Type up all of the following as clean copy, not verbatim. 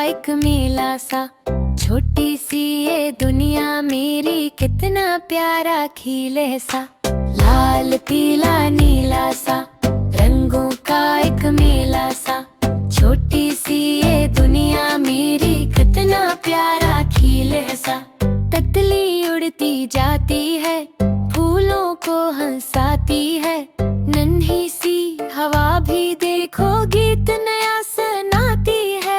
एक मेला सा, छोटी सी ये दुनिया मेरी, कितना प्यारा खिले सा। लाल पीला नीला सा, रंगों का एक मेला सा, छोटी सी ये दुनिया मेरी, कितना प्यारा खिले सा। तितली उड़ती जाती है, फूलों को हंसाती है, नन्ही सी हवा भी देखो गीत नया सुनाती है।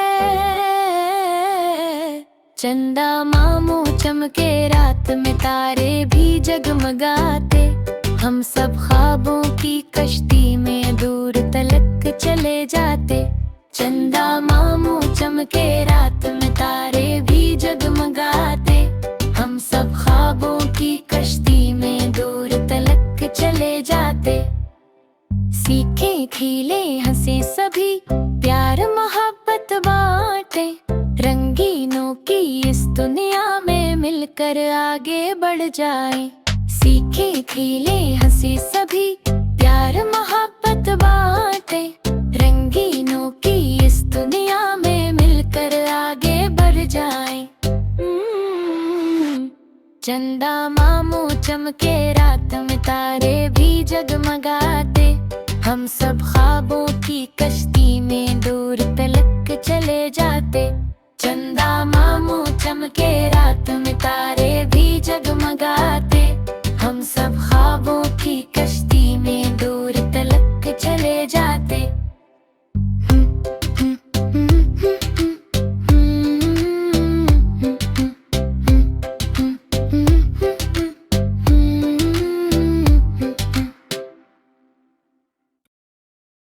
चंदा मामू चमके रात में, तारे भी जगमगाते, हम सब ख्वाबों की कश्ती में दूर तलक चले जाते। चंदा मामू चमके रात में, तारे भी जगमगाते, हम सब ख्वाबों की कश्ती में दूर तलक चले जाते। सीखे खिले हंसे सभी, प्यार मोहब्बत बांटे, रंगीनों की इस दुनिया में मिलकर आगे बढ़ जाए। सीखे खिले हंसे सभी, प्यार मोहब्बत बांटे, रंगीनों की इस दुनिया में मिलकर आगे बढ़ जाए। चंदा मामू चमके रात में, तारे भी जगमगाते, हम सब ख्वाबों की कश्ती में दूर तलक चले जाते। चंदा